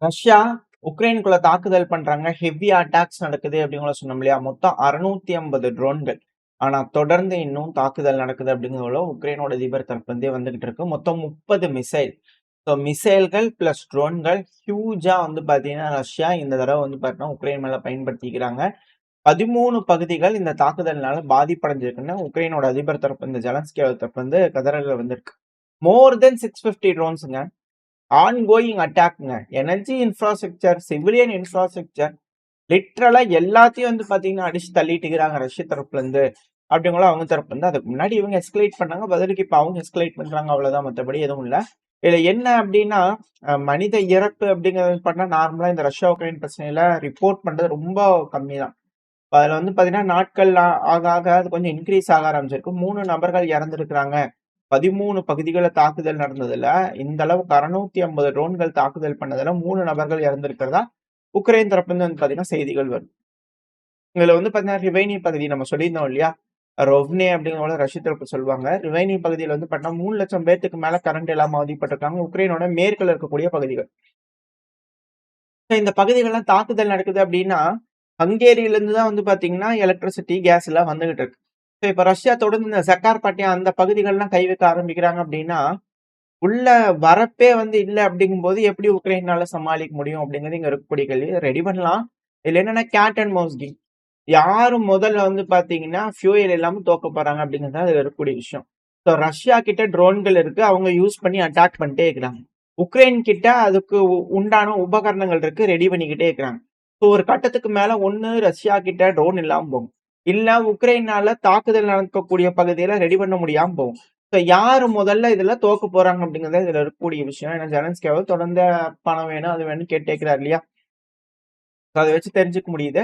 Russia உக்ரைனுக்குள்ள தாக்குதல் பண்றாங்க. Heavy attacks நடக்குது அப்படிங்கிற சொன்னோம் இல்லையா? மொத்தம் 650 ட்ரோன்கள். ஆனா தொடர்ந்து இன்னும் தாக்குதல் நடக்குது அப்படிங்கிறதுல உக்ரைனோட அதிபர் தரப்புலருந்தே வந்துகிட்டு இருக்கு. மொத்தம் 30 மிசைல். ஸோ மிசைல்கள் பிளஸ் ட்ரோன்கள் ஹியூஜா வந்து பாத்தீங்கன்னா ரஷ்யா இந்த தடவை வந்து பாத்தீங்கன்னா உக்ரைன் மேல பயன்படுத்திக்கிறாங்க. 13 பகுதிகள் இந்த தாக்குதல்னால பாதிப்படைஞ்சிருக்குன்னு உக்ரைனோட அதிபர் தரப்பு இந்த ஜெலன்ஸ்கி தரப்பு வந்து கதறல்கள் வந்திருக்கு. மோர் தென் 650 ட்ரோன்ஸுங்க. ஆன்கோயிங் அட்டாக்ங்க. Energy infrastructure, civilian infrastructure literally எல்லாத்தையும் வந்து பாத்தீங்கன்னா அடிச்சு தள்ளிட்டு இருக்கிறாங்க ரஷ்ய தரப்புல இருந்து. அப்படிங்களா அவங்க தரப்புல இருந்து. அதுக்கு முன்னாடி இவங்க எஸ்கலேட் பண்ணாங்க. பதிலுக்கு இப்ப அவங்க எஸ்கலேட் பண்றாங்க. அவ்வளவுதான். மத்தபடி எதுவும் இல்ல. இதுல என்ன அப்படின்னா மனித இறப்பு அப்படிங்கிறது பண்ணா நார்மலா இந்த ரஷ்யா உக்ரைன் பிரச்சனையில ரிப்போர்ட் பண்றது ரொம்ப கம்மி தான். அதுல வந்து பாத்தீங்கன்னா நாட்கள் ஆக ஆக அது கொஞ்சம் இன்க்ரீஸ் ஆக ஆரம்பிச்சிருக்கு. 3 நபர்கள் இறந்திருக்கிறாங்க. 13 பகுதிகளில் தாக்குதல் நடந்ததுல இந்த அளவுக்கு 650 ட்ரோன்கள் தாக்குதல் பண்ணதுல 3 நபர்கள் இறந்திருக்கிறதா உக்ரைன் தரப்புல வந்து பாத்தீங்கன்னா செய்திகள் வருது. இதுல வந்து பாத்தீங்கன்னா ரிவைனி பகுதி நம்ம சொல்லியிருந்தோம் இல்லையா? ரொவ்னே அப்படிங்கிற ரஷ்ய தரப்பு சொல்லுவாங்க. ரிவைனி பகுதியில வந்து பாத்தீங்கன்னா 3 லட்சம் பேத்துக்கு மேல கரண்ட் இல்லாம அவதிப்பட்டிருக்காங்க. உக்ரைனோட மேற்குல இருக்கக்கூடிய பகுதிகள். இந்த பகுதிகள்லாம் தாக்குதல் நடக்குது அப்படின்னா ஹங்கேரியில இருந்து தான் வந்து பாத்தீங்கன்னா எலக்ட்ரிசிட்டி, கேஸ் எல்லாம் வந்துகிட்டு இருக்கு. இப்ப ரஷ்யா தொடர்ந்து இந்த ஜக்கார்பாட்டியா அந்த பகுதிகள்லாம் கை வைக்க ஆரம்பிக்கிறாங்க அப்படின்னா உள்ள வரப்பே வந்து இல்ல அப்படிங்கும்போது எப்படி உக்ரைனால சமாளிக்க முடியும் அப்படிங்கிறது இங்க இருக்கக்கூடிய கேள்வி. ரெடி பண்ணலாம். இதுல என்னன்னா கேட் அண்ட் மவுஸ் கேம். யாரு முதல்ல வந்து பாத்தீங்கன்னா ஃபியூயல் இல்லாம தோக்க போறாங்க அப்படிங்கிறது தான் இதுல இருக்கக்கூடிய விஷயம். ஸோ ரஷ்யா கிட்ட ட்ரோன்கள் இருக்கு. அவங்க யூஸ் பண்ணி அட்டாக் பண்ணிட்டே இருக்கிறாங்க. உக்ரைன் கிட்ட அதுக்கு உண்டான உபகரணங்கள் இருக்கு. ரெடி பண்ணிக்கிட்டே இருக்கிறாங்க. ஸோ ஒரு கட்டத்துக்கு மேல ஒண்ணு ரஷ்யா கிட்ட ட்ரோன் இல்லாம போகும். இல்ல உக்ரைனால தாக்குதல் நடக்கக்கூடிய பகுதியில ரெடி பண்ண முடியாம போகும். ஸோ யாரு முதல்ல இதுல தோக்க போறாங்க அப்படிங்கிறது இதுல இருக்கக்கூடிய விஷயம். ஏன்னா ஜெலன்ஸ்கியாவை தொடர்ந்து பணம் வேணும், அது வேணும் கேட்டேக்கிறார் இல்லையா? அதை வச்சு தெரிஞ்சுக்க முடியுது.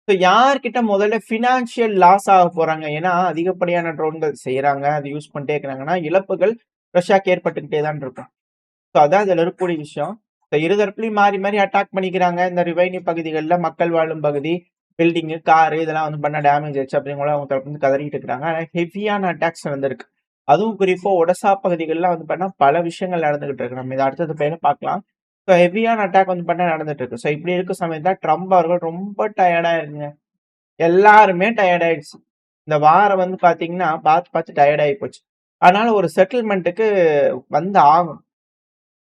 ஸோ யார்கிட்ட முதல்ல ஃபினான்ஷியல் லாஸ் ஆக போறாங்க? ஏன்னா அதிகப்படியான ட்ரோன்கள் செய்யறாங்க, அது யூஸ் பண்ணிட்டே இருக்கிறாங்கன்னா இழப்புகள் ரஷ்யாக்கு ஏற்பட்டுக்கிட்டே தான் இருக்கும். ஸோ அதான் இதுல இருக்கக்கூடிய விஷயம். ஸோ இருதரப்புலையும் மாறி மாறி அட்டாக் பண்ணிக்கிறாங்க. இந்த ரிவைனி பகுதிகளில் மக்கள் வாழும் பகுதி, பில்டிங்கு, காரு இதெல்லாம் வந்து பண்ண டேமேஜ் ஆச்சு அப்படிங்கிற அவங்க தரப்பு வந்து கதறிட்டு இருக்கிறாங்க. ஆனால் ஹெவியான அட்டாக்ஸ் நடந்திருக்கு. அதுவும் குறிப்பா ஒடசா பகுதிகளில் வந்து பண்ணா பல விஷயங்கள் நடந்துகிட்டு இருக்கு. நம்ம இதை அடுத்தது பேர பார்க்கலாம். ஸோ ஹெவியான அட்டாக் வந்து பண்ண நடந்துட்டு இருக்கு. ஸோ இப்படி இருக்க சமயத்துல ட்ரம்ப் அவர்கள் ரொம்ப டயர்டா இருக்குங்க. எல்லாருமே டயர்ட் ஆயிடுச்சு. இந்த வாரம் வந்து பாத்தீங்கன்னா பார்த்து பார்த்து டயர்ட் ஆகி போச்சு. அதனால ஒரு செட்டில்மெண்ட்டுக்கு வந்து ஆகும்.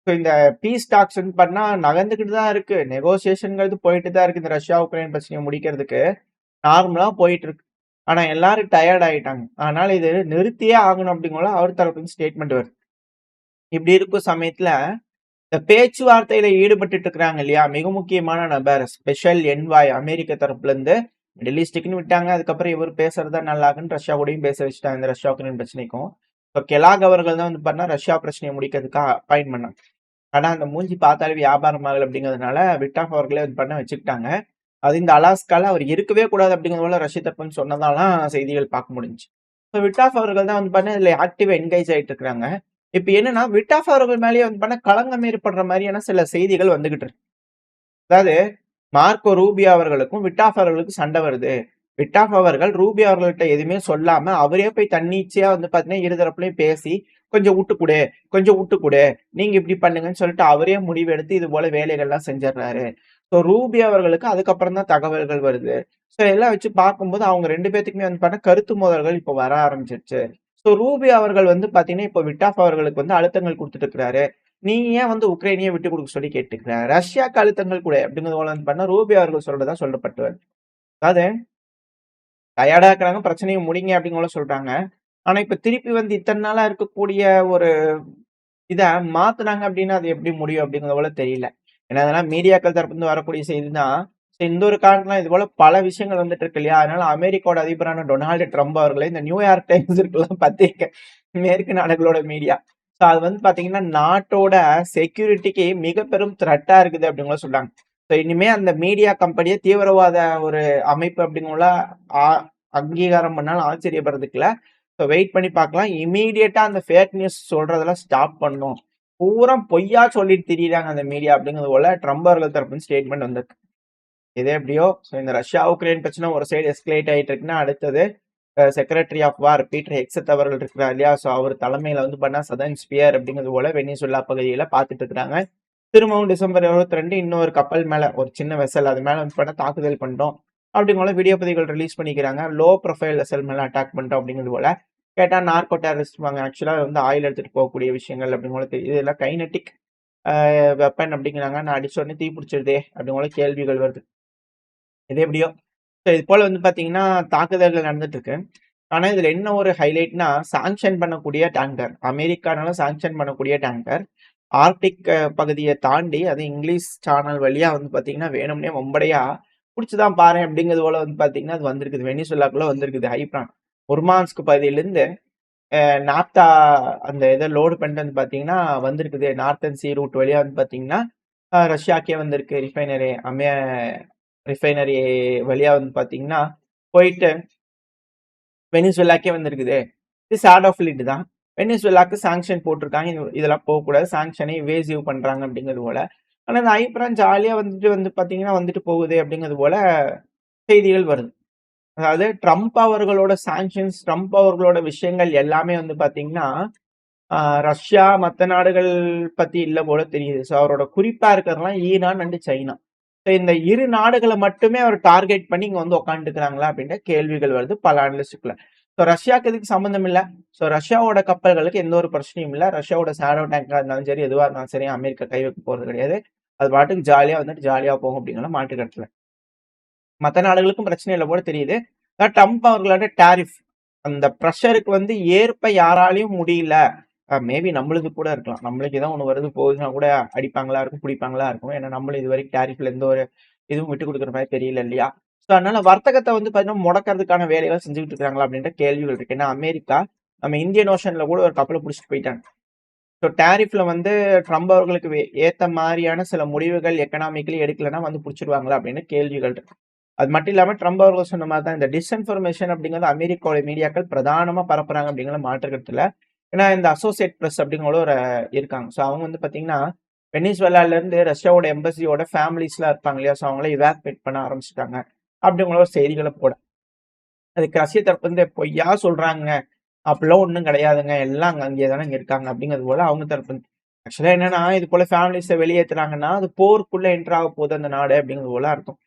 ஸோ இந்த பீஸ் டாக்ஸ் பண்ணா நகர்ந்துகிட்டு தான் இருக்கு. நெகோசியேஷன்ங்கிறது போயிட்டு தான் இருக்கு. இந்த ரஷ்யா உக்ரைன் பிரச்சனையை முடிக்கிறதுக்கு நார்மலா போயிட்டு இருக்கு. ஆனா எல்லாரும் டயர்ட் ஆயிட்டாங்க. அதனால இது நிறுத்தியே ஆகணும் அப்படிங்கிற அவர் தரப்பு ஸ்டேட்மெண்ட் வருது. இப்படி இருக்கும் சமயத்துல இந்த பேச்சுவார்த்தையில ஈடுபட்டு இருக்கிறாங்க இல்லையா? மிக முக்கியமான நபர் ஸ்பெஷல் என்வாய் அமெரிக்க தரப்புல இருந்து மிடில் ஈஸ்டுக்குன்னு விட்டாங்க. அதுக்கப்புறம் இவர் பேசுறதா நல்லாக்குன்னு ரஷ்யா கூடயும் பேச வச்சுட்டாங்க இந்த ரஷ்யா உக்ரைன் பிரச்சனைக்கும். இப்போ கெலாக் அவர்கள் தான் வந்து பண்ணா ரஷ்யா பிரச்சனையை முடிக்கிறதுக்கு அப்பாயின் பண்ணாங்க. ஆனா அந்த மூஞ்சி பார்த்தாலே வியாபாரம் ஆகல அப்படிங்கிறதுனால விட்டாஃப் அவர்களே வந்து பண்ண வச்சுக்கிட்டாங்க. அது இந்த அலாஸ்கால அவர் இருக்கவே கூடாது அப்படிங்கிறதுல ரஷ்ய தரப்புன்னு சொன்னதாலாம் செய்திகள் பார்க்க முடிஞ்சுச்சு. இப்போ விட்டாஃப் அவர்கள் தான் வந்து பண்ண இதுல ஆக்டிவா என்கேஜ் ஆயிட்டு இருக்காங்க. இப்ப என்னன்னா விட்டாஃப் அவர்கள் மேலேயே வந்து பண்ண களங்கம் ஏற்படுற மாதிரியான சில செய்திகள் வந்துகிட்டு இருக்கு. அதாவது மார்க்கோ ரூபியோ அவர்களுக்கும் விட்டாஃப் அவர்களுக்கும் சண்டை வருது. விட்டாஃப் அவர்கள் ரூபியோ அவர்கள்ட்ட எதுவுமே சொல்லாம அவரே போய் தன்னிச்சையா வந்து பாத்தீங்கன்னா இருதரப்புலயும் பேசி கொஞ்சம் விட்டு கொடு, கொஞ்சம் விட்டு கொடு, நீங்க இப்படி பண்ணுங்கன்னு சொல்லிட்டு அவரே முடிவு எடுத்து இது போல வேலைகள்லாம் செஞ்சிடறாரு. ஸோ ரூபியோ அவர்களுக்கு அதுக்கப்புறம் தான் தகவல்கள் வருது. ஸோ எல்லாம் வச்சு பார்க்கும்போது அவங்க 2 பேத்துக்குமே வந்து பார்த்தா கருத்து மோதல்கள் இப்போ வர ஆரம்பிச்சிருச்சு. ஸோ ரூபியோ அவர்கள் வந்து பாத்தீங்கன்னா இப்போ விட்டாஃப் அவர்களுக்கு வந்து அழுத்தங்கள் கொடுத்துட்டு இருக்கிறாரு. நீ ஏன் வந்து உக்ரைனியை விட்டு கொடுக்க சொல்லி கேட்டுக்கிறேன். ரஷ்யாக்கு அழுத்தங்கள் கூட அப்படிங்கிறது வந்து பண்ண ரூபியோ அவர்கள் சொல்றதா சொல்லப்பட்டு வருது. அதாவது டயர்டா இருக்கிறாங்க, பிரச்சனையை முடிங்க அப்படிங்கிற சொல்றாங்க. ஆனா இப்ப திருப்பி வந்து இத்தனை நாளா இருக்கக்கூடிய ஒரு இத மாத்துனாங்க அப்படின்னா அது எப்படி முடியும் அப்படிங்கிறது போல தெரியல. ஏன்னா அதெல்லாம் மீடியாக்கள் தரப்பிலிருந்து வரக்கூடிய செய்தி தான். இந்த ஒரு காரணத்துல இது போல பல விஷயங்கள் வந்துட்டு இருக்கு இல்லையா? அதனால அமெரிக்காவோட அதிபரான டொனால்டு ட்ரம்ப் அவர்களே இந்த நியூயார்க் டைம்ஸ் இருக்குல்ல பத்திரிக்கை, மேற்கு நாடுகளோட மீடியா. ஸோ அது வந்து பாத்தீங்கன்னா நாட்டோட செக்யூரிட்டிக்கு மிக பெரும் த்ரெட்டா இருக்குது அப்படிங்கிற சொல்றாங்க. ஸோ இனிமே அந்த மீடியா கம்பெனியை தீவிரவாத ஒரு அமைப்பு அப்படிங்கிற அங்கீகாரம் பண்ணாலும் ஆச்சரியப்படுறதுக்கு இல்ல. ஸோ வெயிட் பண்ணி பார்க்கலாம். இமீடியட்டா அந்த ஃபேக் நியூஸ் சொல்றதெல்லாம் ஸ்டாப் பண்ணணும். பூரா பொய்யா சொல்லிட்டு திரியிறாங்க அந்த மீடியா அப்படிங்கிறது போல ட்ரம்ப் அவர்கள் தரப்பு ஸ்டேட்மெண்ட் வந்திருக்கு. இதே எப்படியோ இந்த ரஷ்யா உக்ரைன் பிரச்சனை ஒரு சைடு எஸ்கலேட் ஆயிட்டு இருக்குன்னா அடுத்தது secretary of war Peter Hegseth அவர்கள் இருக்கிறார் இல்லையா? ஸோ அவர் தலைமையில வந்து பண்ணா சதர்ன் ஸ்பியர் அப்படிங்கிறது போல வெனிசுலா பகுதியில பார்த்துட்டு இருக்கிறாங்க. திரும்பவும் டிசம்பர் 22 இன்னொரு கப்பல் மேல ஒரு சின்ன வெசல் அது மேல வந்து பண்ண தாக்குதல் பண்ணிட்டோம் அப்படிங்கிற வீடியோ பதிவுகள் ரிலீஸ் பண்ணிக்கிறாங்க. லோ ப்ரொஃபைல் வெசல் மேல அட்டாக் பண்ணிட்டோம் அப்படிங்கிறது போல. கேட்டா நார்கோ டெரரிஸ்ட் வாங்க. ஆக்சுவலா வந்து ஆயில் எடுத்துட்டு போகக்கூடிய விஷயங்கள் அப்படிங்கிற தெரியுது. இதெல்லாம் கைனெட்டிக் வெப்பன் அப்படிங்கிறாங்க. நான் அடிச்ச உடனே தீ பிடிச்சிருதே அப்படிங்கிற கேள்விகள் வருது. இது எப்படியோ இது போல வந்து பாத்தீங்கன்னா தாக்குதல்கள் நடந்துட்டு இருக்கு. ஆனா இதுல என்ன ஒரு ஹைலைட்னா சாங்ஷன் பண்ணக்கூடிய டேங்கர் அமெரிக்கானால சாங்ஷன் பண்ணக்கூடிய டேங்கர் ஆர்டிக் பகுதியை தாண்டி அது இங்கிலீஷ் சேனல் வழியா வந்து பாத்தீங்கன்னா வேணும்னே வம்படையா பிடிச்சுதான் பாரு அப்படிங்கிறது போல வந்து பாத்தீங்கன்னா அது வந்திருக்குது. வெனிசுலாக்குள்ள வந்திருக்குது ஹைப்ரான் உர்மான்ஸ்க் பகுதியிலிருந்து நாப்தா அந்த இதை லோடு பண்ணிட்டு வந்து பாத்தீங்கன்னா வந்திருக்குது. நார்த்தன் சி ரூட் வழியா வந்து பாத்தீங்கன்னா ரஷ்யாக்கே வந்திருக்கு. ரிஃபைனரி வழியா வந்து பாத்தீங்கன்னா போயிட்டு வெனிசுலாக்கே வந்திருக்குது. இது சார்ட் ஆஃப் லீட் தான். வெனிசுலாக்கு சாங்ஷன் போட்டிருக்காங்க. இதெல்லாம் போகக்கூடாது. சாங்ஷனை இவேசிவ் பண்றாங்க அப்படிங்கிறது போல. ஆனா இந்த ஐப்ரான் ஜாலியா வந்து பாத்தீங்கன்னா வந்துட்டு போகுது அப்படிங்கிறது போல செய்திகள் வருது. அதாவது ட்ரம்ப் அவர்களோட சாங்ஷன்ஸ், ட்ரம்ப் அவர்களோட விஷயங்கள் எல்லாமே வந்து பாத்தீங்கன்னா ரஷ்யா மற்ற நாடுகள் பத்தி இல்ல போல தெரியுது. ஸோ அவரோட குறிப்பா இருக்கிறதுலாம் ஈரான் அண்ட் சைனா. ஸோ இந்த இரு நாடுகளை மட்டுமே அவர் டார்கெட் பண்ணி இங்க வந்து உட்காந்துருக்கிறாங்களா அப்படின்ற கேள்விகள் வருது பல அனலிஸ்டுக்குள்ள. ஸோ ரஷ்யாவுக்கு இதுக்கு சம்மந்தம் இல்லை. ஸோ ரஷ்யாவோட கப்பல்களுக்கு எந்த ஒரு பிரச்சனையும் இல்லை. ரஷ்யாவோட ஷேடோ டேங்கா இருந்தாலும் சரி எதுவாக இருந்தாலும் சரி அமெரிக்கா கை வைக்க போறது கிடையாது. அது பாட்டுக்கு ஜாலியா வந்துட்டு ஜாலியா போகும் அப்படிங்கிற மாட்டு கட்டல. மற்ற நாடுகளுக்கும் பிரச்சனை இல்லை போல தெரியுது. ட்ரம்ப் அவர்களோட டாரிஃப் அந்த ப்ரெஷருக்கு வந்து ஏற்ப யாராலையும் முடியல. மேபி நம்மளுக்கு கூட இருக்கலாம். நம்மளுக்கு ஏதோ ஒன்று வருது போகுதுன்னா கூட அடிப்பாங்களா இருக்கும், பிடிப்பாங்களா இருக்கும். ஏன்னா நம்மளும் இது வரைக்கும் டாரிஃப்ல எந்த ஒரு இதுவும் விட்டு கொடுக்குற மாதிரி தெரியல இல்லையா? ஸோ அதனால வர்த்தகத்தை வந்து பார்த்தீங்கன்னா முடக்கிறதுக்கான வேலைகள் செஞ்சுக்கிட்டு இருக்காங்களா அப்படின்ற கேள்விகள் இருக்கு. ஏன்னா அமெரிக்கா நம்ம இந்தியன் ஓஷன்ல கூட ஒரு கப்பலை பிடிச்சிட்டு போயிட்டாங்க. ஸோ டாரிஃப்ல வந்து ட்ரம்ப் அவர்களுக்கு ஏத்த மாதிரியான சில முடிவுகள் எக்கனாமிக்கலி எடுக்கலைன்னா வந்து பிடிச்சிருவாங்களா அப்படின்னு கேள்விகள் இருக்கு. அது மட்டும் இல்லாம ட்ரம்ப் அவர்கள் சொன்ன மாதிரி தான் இந்த டிஸ்இன்ஃபர்மேஷன் அப்படிங்கிறது அமெரிக்காவோட மீடியாக்கள் பிரதானமா பரப்புறாங்க அப்படிங்கிற மாற்றுக்கிறதுல. ஏன்னா இந்த அசோசியேட் பிரஸ் அப்படிங்கிற ஒரு இருக்காங்க. ஸோ அவங்க வந்து பாத்தீங்கன்னா வெனிசுவேலால இருந்து ரஷ்யாவோட எம்பசியோட ஃபேமிலிஸ்லாம் இருப்பாங்க இல்லையா? ஸோ அவங்கள இவாக்குவேட் பண்ண ஆரம்பிச்சிட்டாங்க அப்படிங்கிற ஒரு செய்திகளை போட. அதுக்கு ரஷ்ய தரப்பு வந்து பொய்யா சொல்றாங்க. அப்படிலாம் ஒன்றும் கிடையாதுங்க. எல்லாம் அங்கே தானே இங்க இருக்காங்க அப்படிங்கிறது போல அவங்க தரப்பு. ஆக்சுவலா என்னன்னா இது போல ஃபேமிலிஸை வெளியேற்றுறாங்கன்னா அது போருக்குள்ள என்ட்ரு ஆக போகுது அந்த நாடு அப்படிங்கிறது போல அர்த்தம்.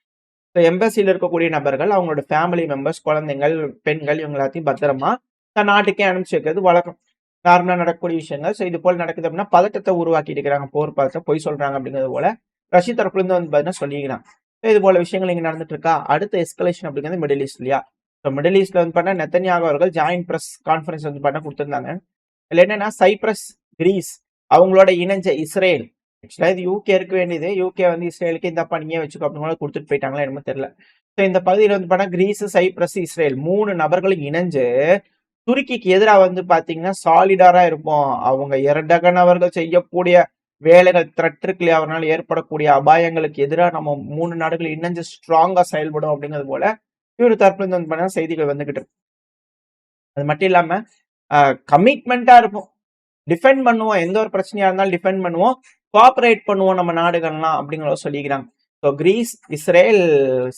எம்பசியில் இருக்கக்கூடிய நபர்கள் அவங்களோட ஃபேமிலி மெம்பர்ஸ், குழந்தைகள், பெண்கள் இவங்க எல்லாத்தையும் பத்திரமா தன் நாட்டுக்கே அனுப்பிச்சு வைக்கிறது வழக்கம். நார்மலா நடக்கக்கூடிய விஷயங்கள். ஸோ இது போல நடக்குது அப்படின்னா பதட்டத்தை உருவாக்கிட்டு இருக்கிறாங்க. போர் பதத்தை பொய் சொல்றாங்க அப்படிங்கிறது போல ரஷ்ய தரப்புல இருந்து வந்து பார்த்தீங்கன்னா சொல்லிக்கிறாங்க. இது போல விஷயங்கள் இங்க நடந்துட்டு இருக்கா. அடுத்த எஸ்கலேஷன் அப்படிங்கிறது மிடில் ஈஸ்ட் இல்லையா? ஸோ மிடில் ஈஸ்ட்ல வந்து பார்த்தா நெத்தன்யாகு அவர்கள் ஜாயின்ட் பிரஸ் கான்ஃபரன்ஸ் வந்து பார்த்தா கொடுத்திருந்தாங்க. இதுல என்னன்னா சைப்ரஸ், கிரீஸ் அவங்களோட இணைஞ்ச இஸ்ரேல். ஆக்சுவலா இது யூகே இருக்க வேண்டியது. யூகே வந்து இஸ்ரேலுக்கு இந்த பணியே வச்சுக்கோ அப்படின்னு கொடுத்துட்டு போயிட்டாங்களா என்னமோ தெரியல. ஸோ இந்த பகுதியில் வந்து பார்த்தா கிரீஸ், சைப்ரஸ், இஸ்ரேல் 3 நபர்களும் இணைஞ்சு துருக்கிக்கு எதிராக வந்து பாத்தீங்கன்னா சாலிடாரா இருப்போம். அவங்க எர்டகன் அவர்கள் செய்யக்கூடிய வேலைகள் த்ரெட் இருக்கு இல்லையா? அவரால் ஏற்படக்கூடிய அபாயங்களுக்கு எதிராக நம்ம 3 நாடுகள் இணைஞ்சு ஸ்ட்ராங்கா செயல்படும் அப்படிங்கிறது போல இவரு தரப்புல இருந்து வந்து செய்திகள் வந்துகிட்டு இருக்கு. அது மட்டும் இல்லாம கமிட்மெண்டா இருப்போம். டிஃபெண்ட் பண்ணுவோம். எந்த ஒரு பிரச்சனையா இருந்தாலும் டிஃபெண்ட் பண்ணுவோம். கோஆபரேட் பண்ணுவோம் நம்ம நாடுகள்லாம் அப்படிங்கிறத சொல்லிக்கிறாங்க. ஸோ கிரீஸ், இஸ்ரேல்,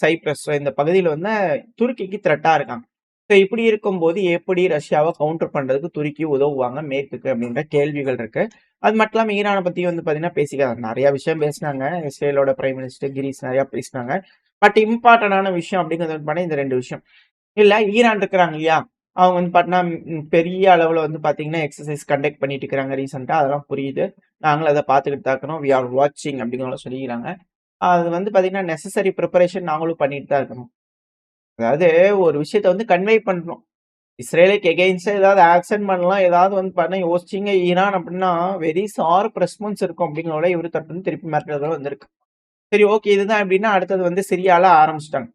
சைப்ரஸ் இந்த பகுதியில் வந்து துருக்கிக்கு த்ரெட்டா இருக்காங்க. ஸோ இப்படி இருக்கும்போது எப்படி ரஷ்யாவை கவுண்டர் பண்றதுக்கு துருக்கி உதவுவாங்க மேற்குக்கு அப்படின்ற கேள்விகள் இருக்கு. அது மட்டும் இல்லாம ஈரானை பத்தி வந்து பாத்தீங்கன்னா பேசிக்கிறாங்க. நிறைய விஷயம் பேசினாங்க. இஸ்ரேலோட பிரைம் மினிஸ்டர் கிரீஸ் நிறைய பேசினாங்க. பட் இம்பார்ட்டன்டான விஷயம் அப்படிங்கிறது வந்து இந்த 2 விஷயம். இல்ல ஈரான் இருக்கிறாங்க இல்லையா? அவங்க வந்து பாத்தீங்கன்னா பெரிய அளவுல வந்து பாத்தீங்கன்னா எக்ஸசைஸ் கண்டக்ட் பண்ணிட்டு இருக்கிறாங்க ரீசெண்டா. அதெல்லாம் புரியுது. நாங்களும் அதை பார்த்துக்கிட்டு தான் இருக்கிறோம். வி ஆர் வாட்சிங் அப்படிங்கிற சொல்லிக்கிறாங்க. அது வந்து பாத்தீங்கன்னா நெசசரி ப்ரிப்பரேஷன் நாங்களும் பண்ணிட்டு தான் இருக்கணும். அதாவது ஒரு விஷயத்த வந்து கன்வே பண்றோம். இஸ்ரேலுக்கு எகெயின்ஸ்டா ஏதாவது ஆக்ஷன் பண்ணலாம். ஏதாவது வந்து பண்ண யோசிச்சீங்க ஈரான் அப்படின்னா வெரி ஷார்ப் ரெஸ்பான்ஸ் இருக்கும் அப்படிங்கிறத இவரு தரப்பு திருப்பி மிரட்டல்கள் வந்திருக்கு. சரி ஓகே இதுதான் அப்படின்னா அடுத்தது வந்து சிரியால ஆரம்பிச்சிட்டாங்க.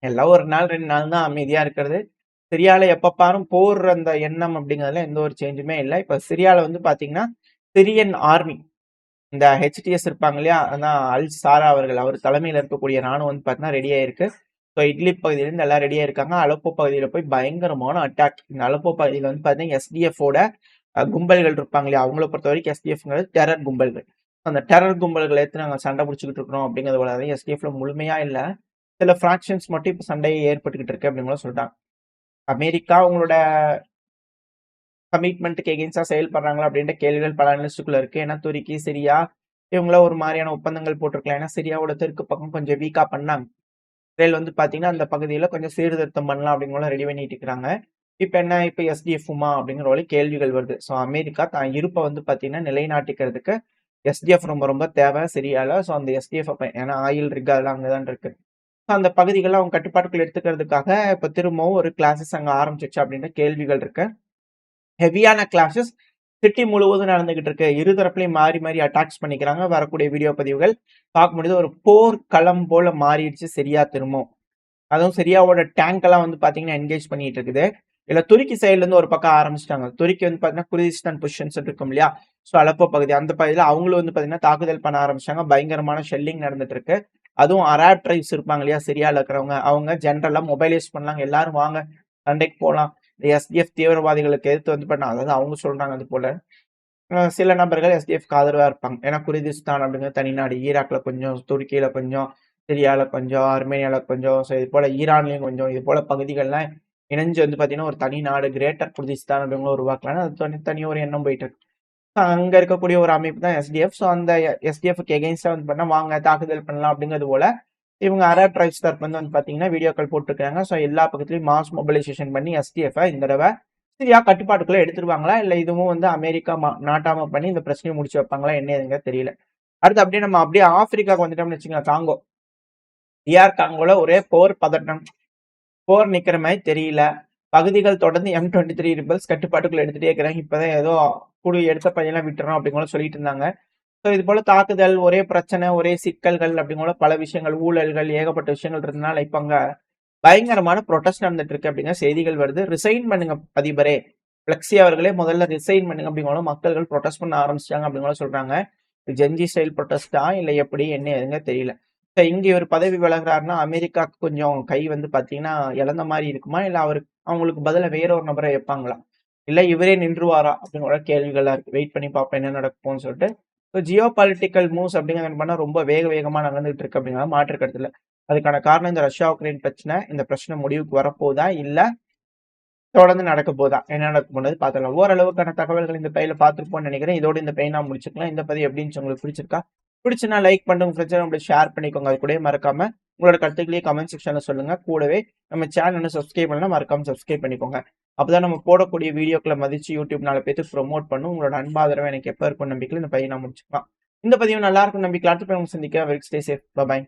எல்லாம் 1 நாள் 2 நாள் தான் அமைதியா இருக்கிறது. சிரியால எப்ப பாரும் போர் அந்த எண்ணம் அப்படிங்கிறதுல எந்த ஒரு சேஞ்சுமே இல்லை. இப்ப சிரியால வந்து பாத்தீங்கன்னா சிரியன் ஆர்மி இந்த ஹெச்டிஎஸ் இருப்பாங்க இல்லையா? அதான் அல் சாரா அவர்கள் அவர் தலைமையில் இருக்கக்கூடிய ராணுவம் வந்து பாத்தீங்கன்னா ரெடியா இருக்கு. ஸோ இட்லிப் பகுதியிலிருந்து எல்லாம் ரெடியா இருக்காங்க. அலப்போ பகுதியில் போய் பயங்கரமான அட்டாக். இந்த அலப்போ பகுதியில் வந்து பாத்தீங்கன்னா எஸ்டிஎஃபோட கும்பல்கள் இருப்பாங்க இல்லையா? அவங்கள பொறுத்த வரைக்கும் எஸ்டிஎஃப்ங்கிறது டெரர் கும்பல்கள். அந்த டெரர் கும்பல்களை எடுத்து நாங்கள் சண்டை பிடிச்சிக்கிட்டு இருக்கிறோம் அப்படிங்கிறது போல எஸ்டிஎஃப்ல முழுமையா இல்லை. சில ஃபிராக்ஷன்ஸ் மட்டும் இப்போ சண்டையை ஏற்பட்டுக்கிட்டு இருக்கு அப்படின்னு சொல்லிட்டாங்க. அமெரிக்கா அவங்களோட கமிட்மெண்ட்டுக்கு எகெயின்ஸ்டா செயல்படுறாங்களா அப்படின்ற கேள்விகள் பல அனலிஸ்டுக்குள்ள இருக்கு. ஏன்னா துருக்கி, சிரியா இவங்கள ஒரு மாரியான ஒப்பந்தங்கள் போட்டிருக்கலாம். ஏன்னா சிரியாவோட தெற்கு பக்கம் கொஞ்சம் வீக்கா பண்ணாங்க. இஸ்ரேல் வந்து பார்த்தீங்கன்னா, அந்த பகுதியில கொஞ்சம் சீர்திருத்தம் பண்ணலாம் அப்படிங்கிற ரெடி பண்ணிட்டு இருக்கிறாங்க. இப்ப என்ன இப்ப எஸ்டிஎஃப்மா அப்படிங்கிற ஒரு கேள்விகள் வருது. ஸோ அமெரிக்கா தான் இருப்ப வந்து பார்த்தீங்கன்னா, நிலைநாட்டிக்கிறதுக்கு எஸ்டிஎஃப் ரொம்ப ரொம்ப தேவை சிரியால. ஸோ அந்த எஸ்டிஎஃப் ஏன்னா ஆயில் ரிக் அதெல்லாம் அங்க தான் இருக்கு. ஸோ அந்த பகுதிகள அவங்க கட்டுப்பாட்டுக்குள்ள எடுத்துக்கிறதுக்காக இப்ப திரும்பவும் ஒரு கிளாஸஸ் அங்க ஆரம்பிச்சுச்சு அப்படின்ற கேள்விகள் இருக்கு. ஹெவியான கிளாஷஸ் சிட்டி முழுவதும் நடந்துகிட்டு இருக்கு. இரு தரப்புலயும் மாறி மாறி அட்டாக்ஸ் பண்ணிக்கிறாங்க. வரக்கூடிய வீடியோ பதிவுகள் பார்க்க முடியுது. ஒரு போர் களம் போல மாறிடுச்சு சிரியா திரும்பவும். அதுவும் சிரியாவோட டேங்க் எல்லாம் வந்து பாத்தீங்கன்னா என்கேஜ் பண்ணிட்டு இருக்குது. இதுல துருக்கி சைடுல இருந்து ஒரு பக்கம் ஆரம்பிச்சிட்டாங்க. துருக்கி வந்து பாத்தீங்கன்னா குர்திஸ்தான் பொசிஷன்ஸ் இருக்கும் இல்லையா? ஸோ அலப்போ பகுதி அந்த பகுதியில அவங்களும் வந்து பாத்தீங்கன்னா தாக்குதல் பண்ண ஆரம்பிச்சாங்க. பயங்கரமான ஷெல்லிங் நடந்துட்டு இருக்கு. அதுவும் அராப் ட்ரைப்ஸ் இருப்பாங்க இல்லையா? சிரியால இருக்கிறவங்க அவங்க ஜென்ரலா மொபைலைஸ் பண்ணாங்க. எல்லாரும் வாங்க சண்டைக்கு போலாம். இந்த எஸ்டிஎஃப் தீவிரவாதிகளுக்கு எதிர்த்து வந்து பண்ண அதாவது அவங்க சொல்றாங்க அது போல. சில நபர்கள் எஸ்டிஎஃப்க்கு ஆதரவா இருப்பாங்க. ஏன்னா குர்திஸ்தான் அப்படிங்கிறது தனிநாடு. ஈராக்ல கொஞ்சம், துருக்கியில கொஞ்சம், சிரியால கொஞ்சம், அர்மேனியால கொஞ்சம், ஸோ இது போல ஈரான்லயும் கொஞ்சம், இது போல பகுதிகள்லாம் இணைஞ்சு வந்து பார்த்தீங்கன்னா, ஒரு தனி நாடு கிரேட்டர் குர்திஸ்தான் அப்படிங்கிற உருவாக்கலாம்னு அது தனியா ஒரு எண்ணம் போயிட்டு இருக்கு. அங்க இருக்கக்கூடிய ஒரு அமைப்பு தான் எஸ்டிஎஃப். ஸோ அந்த எஸ்டிஎஃப்க்கு எகெயின்ஸ்டா வந்து பண்ணா வாங்க தாக்குதல் பண்ணலாம் அப்படிங்கிறது போல இவங்க அரப் ட்ரைப்ஸ் தரப்பு வந்து பார்த்தீங்கன்னா வீடியோக்கள் போட்டுருக்காங்க. ஸோ எல்லா பக்கத்துலயும் மாஸ் மொபிலைசேஷன் பண்ணி எஸ்டிஎஃப் இந்த தடவை சிரியா கட்டுப்பாட்டுக்குள்ள எடுத்துருவாங்களா? இல்ல இதுவும் வந்து அமெரிக்கா நாட்டாம பண்ணி இந்த பிரச்சனையை முடிச்சு வைப்பாங்களா? என்ன ஏதுங்க தெரியல. அடுத்து அப்படியே நம்ம அப்படியே ஆப்பிரிக்காவுக்கு வந்துட்டோம்னு வச்சுக்கோங்க. காங்கோ. டிஆர் காங்கோல ஒரே போர் பதட்டம். போர் நிக்கிற மாதிரி தெரியல. பகுதிகள் தொடர்ந்து M23 ரிபல்ஸ் கட்டுப்பாட்டுக்குள்ள எடுத்துட்டே இருக்கிறாங்க. இப்பதான் ஏதோ எடுத்த பையெல்லாம் விட்டுறோம் அப்படிங்கிற சொல்லிட்டு இருந்தாங்க. ஸோ இது போல தாக்குதல், ஒரே பிரச்சனை, ஒரே சிக்கல்கள் அப்படிங்கிற பல விஷயங்கள், ஊழல்கள், ஏகப்பட்ட விஷயங்கள் இருந்தனால இப்ப அங்க பயங்கரமான ப்ரொடெஸ்ட் நடந்துட்டு இருக்கு அப்படிங்கிற செய்திகள் வருது. ரிசைன் பண்ணுங்க அதிபரே. பிளெக்ஸி அவர்களே முதல்ல ரிசைன் பண்ணுங்க அப்படிங்கிற மக்கள்கள் ப்ரொடெஸ்ட் பண்ண ஆரம்பிச்சிட்டாங்க அப்படிங்கிற சொல்றாங்க. ஜென்ஜி ஸ்டைல் ப்ரொடெஸ்டா இல்ல எப்படி என்ன எதுங்க தெரியல. இங்க ஒரு பதவி விலகுறாருன்னா அமெரிக்காவுக்கு கொஞ்சம் கை வந்து பாத்தீங்கன்னா இழந்த மாதிரி இருக்குமா? இல்ல அவங்களுக்கு பதிலா வேற ஒரு நபரை வைப்பாங்களா? இல்ல இவரே நின்றுவாரா? அப்படிங்கிற கேள்விகளா இருக்கு. வெயிட் பண்ணி பார்ப்போம் என்ன நடக்கும்னு சொல்லிட்டு. ஜியோ பாலிட்டிக்கல் மூவ்ஸ் அப்படிங்கிறது பண்ணா ரொம்ப வேகமா நடந்துட்டு இருக்கு அப்படிங்கிற மாற்று கருத்து இல்ல. அதுக்கான காரணம் இந்த ரஷ்யா உக்ரைன் பிரச்சனை. இந்த பிரச்சனை முடிவுக்கு வரப்போதா? இல்ல தொடர்ந்து நடக்க போதா? என்ன நடக்க போனது பார்த்துக்கலாம். ஓரளவுக்கான தகவல்கள் இந்த பையில பார்த்துருப்போம்னு நினைக்கிறேன். இதோட இந்த பையன் நான் முடிச்சுக்கலாம். இந்த பதிவு எப்படின்னு உங்களுக்கு பிடிச்சிருக்கா? பிடிச்சுன்னா லைக் பண்ணுங்க. ஃப்ரெண்ட்ஸ் உங்களுக்கு ஷேர் பண்ணிக்கோங்க. அது கூட மறக்காம உங்களோட கருத்துக்களையும் கமெண்ட் செக்ஷன்ல சொல்லுங்க. கூடவே நம்ம சேனல் சப்ஸ்கிரைப் பண்ணலாம் மறக்காம சப்ஸ்கிரைப் பண்ணிக்கோங்க. அப்பதான் நம்ம போடக்கூடிய வீடியோக்களை மதிச்சு யூடியூப் 4 பேருக்கு ப்ரொமோட் பண்ணும். உங்களோட அன்பாதரவை எனக்கு எப்ப இருக்கும் நம்பிக்கையில் இந்த பையன் நான் முடிச்சுக்கலாம். இந்த பதிவு நல்லா இருக்கும் நம்பிக்கை அடுத்த சந்திக்கிறேன். Stay safe. பை.